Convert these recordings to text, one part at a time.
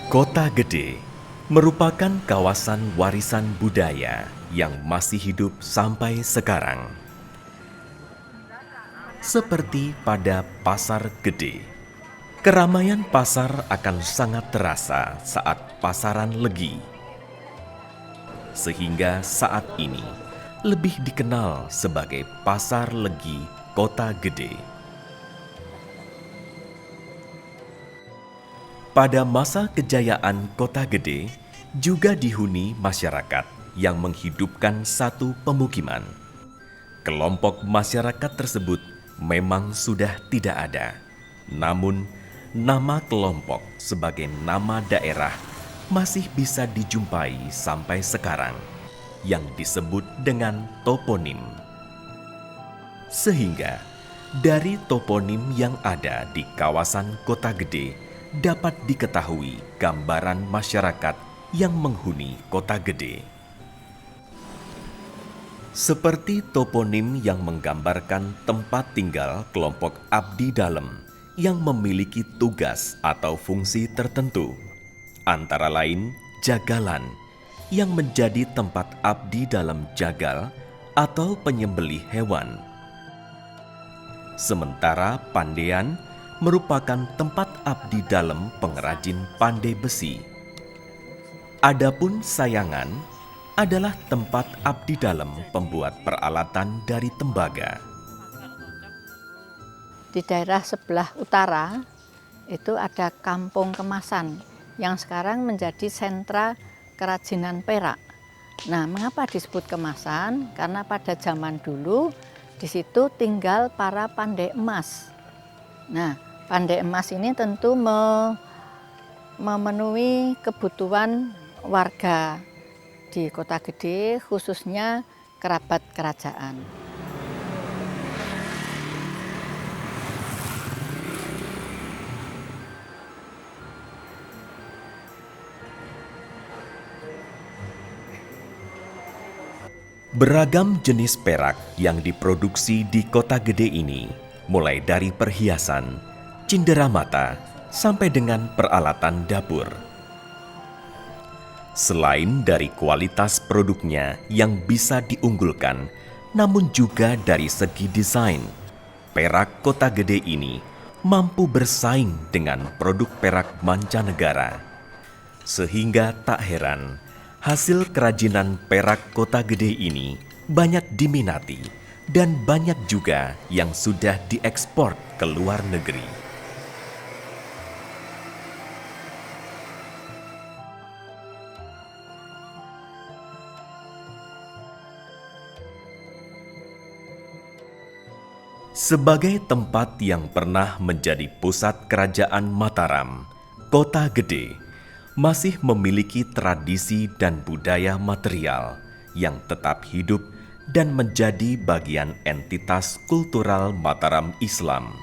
Kota Gede merupakan kawasan warisan budaya yang masih hidup sampai sekarang. Seperti pada Pasar Gede, keramaian pasar akan sangat terasa saat pasaran legi. Sehingga saat ini lebih dikenal sebagai Pasar Legi Kota Gede. Pada masa kejayaan Kota Gede, juga dihuni masyarakat yang menghidupkan satu pemukiman. Kelompok masyarakat tersebut memang sudah tidak ada. Namun, nama kelompok sebagai nama daerah masih bisa dijumpai sampai sekarang, yang disebut dengan toponim. Sehingga, dari toponim yang ada di kawasan Kota Gede, dapat diketahui gambaran masyarakat yang menghuni Kota Gede. Seperti toponim yang menggambarkan tempat tinggal kelompok abdi dalem yang memiliki tugas atau fungsi tertentu, antara lain jagalan yang menjadi tempat abdi dalam jagal atau penyembelih hewan. Sementara Pandean merupakan tempat abdi dalem pengrajin pandai besi. Adapun Sayangan adalah tempat abdi dalem pembuat peralatan dari tembaga. Di daerah sebelah utara itu ada Kampung Kemasan yang sekarang menjadi sentra kerajinan perak. Nah, mengapa disebut kemasan? Karena pada zaman dulu di situ tinggal para pandai emas. Nah, pandai emas ini tentu memenuhi kebutuhan warga di Kota Gede, khususnya kerabat kerajaan. Beragam jenis perak yang diproduksi di Kota Gede ini, mulai dari perhiasan, cindera mata, sampai dengan peralatan dapur. Selain dari kualitas produknya yang bisa diunggulkan, namun juga dari segi desain, perak Kota Gede ini mampu bersaing dengan produk perak mancanegara. Sehingga tak heran, hasil kerajinan perak Kota Gede ini banyak diminati dan banyak juga yang sudah diekspor ke luar negeri. Sebagai tempat yang pernah menjadi pusat kerajaan Mataram, Kota Gede masih memiliki tradisi dan budaya material yang tetap hidup dan menjadi bagian entitas kultural Mataram Islam.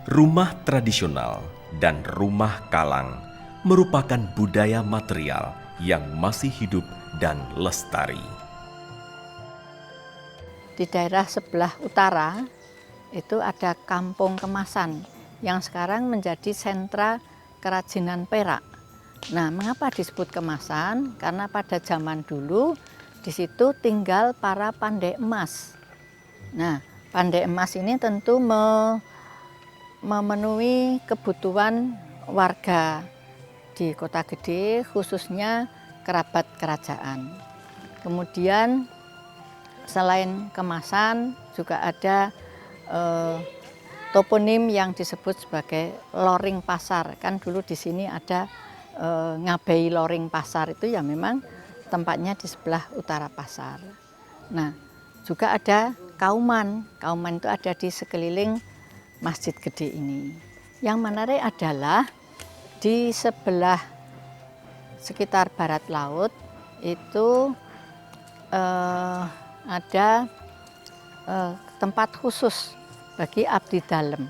Rumah tradisional dan rumah kalang merupakan budaya material yang masih hidup dan lestari. Di daerah sebelah utara itu ada Kampung Kemasan yang sekarang menjadi sentra kerajinan perak. Nah, mengapa disebut kemasan? Karena pada zaman dulu di situ tinggal para pandai emas. Nah, pandai emas ini tentu memenuhi kebutuhan warga di Kota Gede, khususnya kerabat kerajaan. Kemudian selain kemasan juga ada toponim yang disebut sebagai loring pasar. Kan dulu di sini ada Ngabei Loring Pasar, itu ya memang tempatnya di sebelah utara pasar. Nah, juga ada Kauman. Kauman itu ada di sekeliling Masjid Gede ini. Yang menarik adalah di sebelah sekitar barat laut itu ada tempat khusus bagi abdi dalem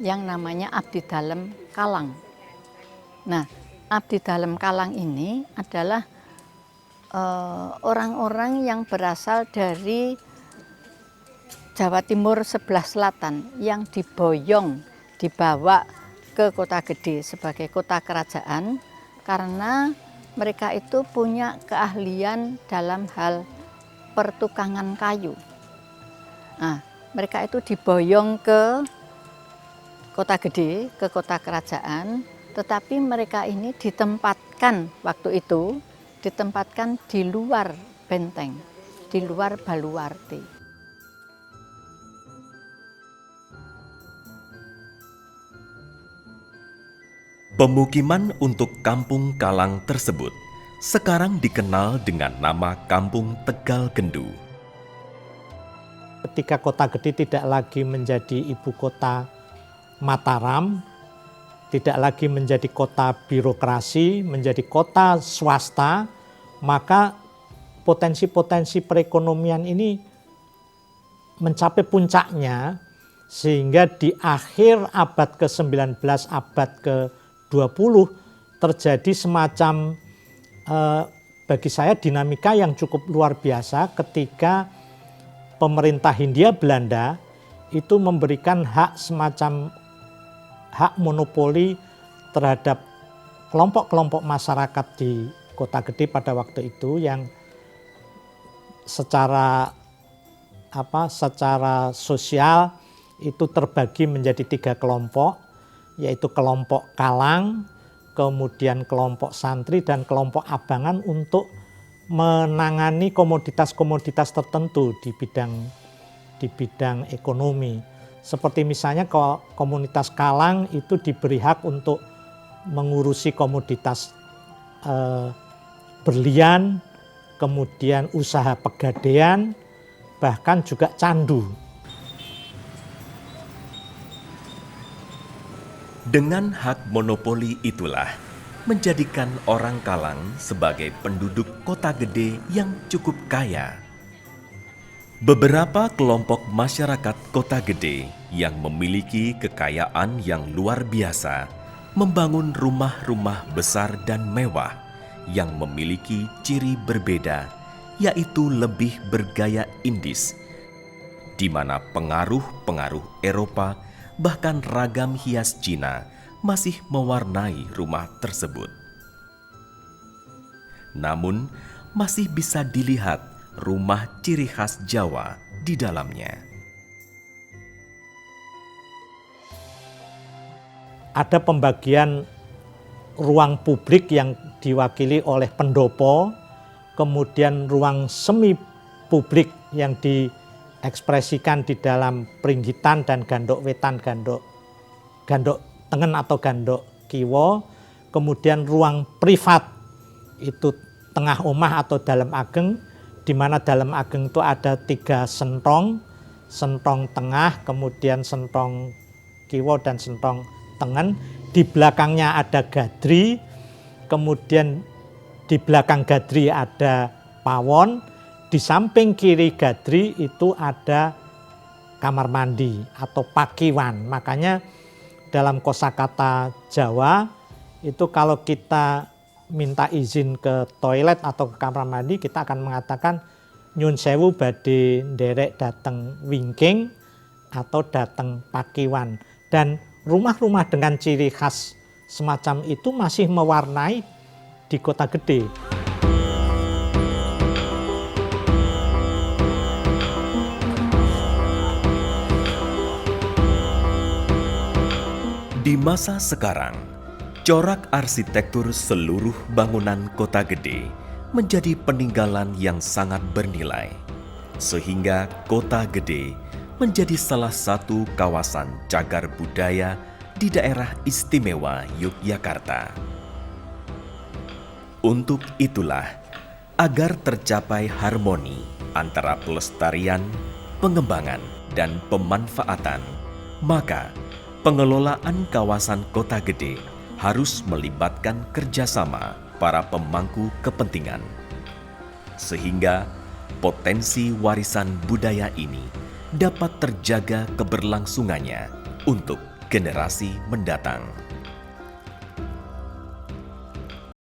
yang namanya abdi dalem Kalang. Nah, abdi dalem Kalang ini adalah orang-orang yang berasal dari Jawa Timur sebelah selatan yang diboyong, dibawa ke Kota Gede sebagai kota kerajaan karena mereka itu punya keahlian dalam hal pertukangan kayu. Nah, mereka itu diboyong ke Kota Gede, ke kota kerajaan, tetapi mereka ini ditempatkan waktu itu, ditempatkan di luar benteng, di luar baluarte. Pemukiman untuk Kampung Kalang tersebut sekarang dikenal dengan nama Kampung Tegal Gendu. Ketika Kota Gede tidak lagi menjadi ibu kota Mataram, tidak lagi menjadi kota birokrasi, menjadi kota swasta, maka potensi-potensi perekonomian ini mencapai puncaknya sehingga di akhir abad ke-19, abad ke-20 terjadi semacam bagi saya dinamika yang cukup luar biasa ketika pemerintah Hindia Belanda itu memberikan hak semacam hak monopoli terhadap kelompok-kelompok masyarakat di Kota Gede pada waktu itu yang secara sosial itu terbagi menjadi 3 kelompok, yaitu kelompok Kalang, kemudian kelompok santri dan kelompok abangan untuk menangani komoditas-komoditas tertentu di bidang ekonomi. Seperti misalnya komunitas Kalang itu diberi hak untuk mengurusi komoditas berlian, kemudian usaha pegadaian, bahkan juga candu. Dengan hak monopoli itulah menjadikan orang Kalang sebagai penduduk Kota Gede yang cukup kaya. Beberapa kelompok masyarakat Kota Gede yang memiliki kekayaan yang luar biasa membangun rumah-rumah besar dan mewah yang memiliki ciri berbeda, yaitu lebih bergaya Indis, di mana pengaruh-pengaruh Eropa bahkan ragam hias Cina masih mewarnai rumah tersebut. Namun, masih bisa dilihat rumah ciri khas Jawa di dalamnya. Ada pembagian ruang publik yang diwakili oleh pendopo, kemudian ruang semi publik yang diekspresikan di dalam Pringgitan dan Gandok Wetan, Gandok Tengen atau Gandok Kiwo, kemudian ruang privat itu tengah omah atau dalam ageng, di mana dalam ageng itu ada 3 sentong, sentong tengah, kemudian sentong kiwo dan sentong tengen. Di belakangnya ada gadri, kemudian di belakang gadri ada pawon, di samping kiri gadri itu ada kamar mandi atau pakiwan. Makanya dalam kosakata Jawa itu kalau kita minta izin ke toilet atau ke kamar mandi, kita akan mengatakan nyun sewu badhe nderek dateng wingking atau dateng pakiwan. Dan rumah-rumah dengan ciri khas semacam itu masih mewarnai di Kota Gede. Di masa sekarang, corak arsitektur seluruh bangunan Kota Gede menjadi peninggalan yang sangat bernilai, sehingga Kota Gede menjadi salah satu kawasan cagar budaya di daerah istimewa Yogyakarta. Untuk itulah, agar tercapai harmoni antara pelestarian, pengembangan, dan pemanfaatan, maka pengelolaan kawasan Kota Gede harus melibatkan kerjasama para pemangku kepentingan, sehingga potensi warisan budaya ini dapat terjaga keberlangsungannya untuk generasi mendatang.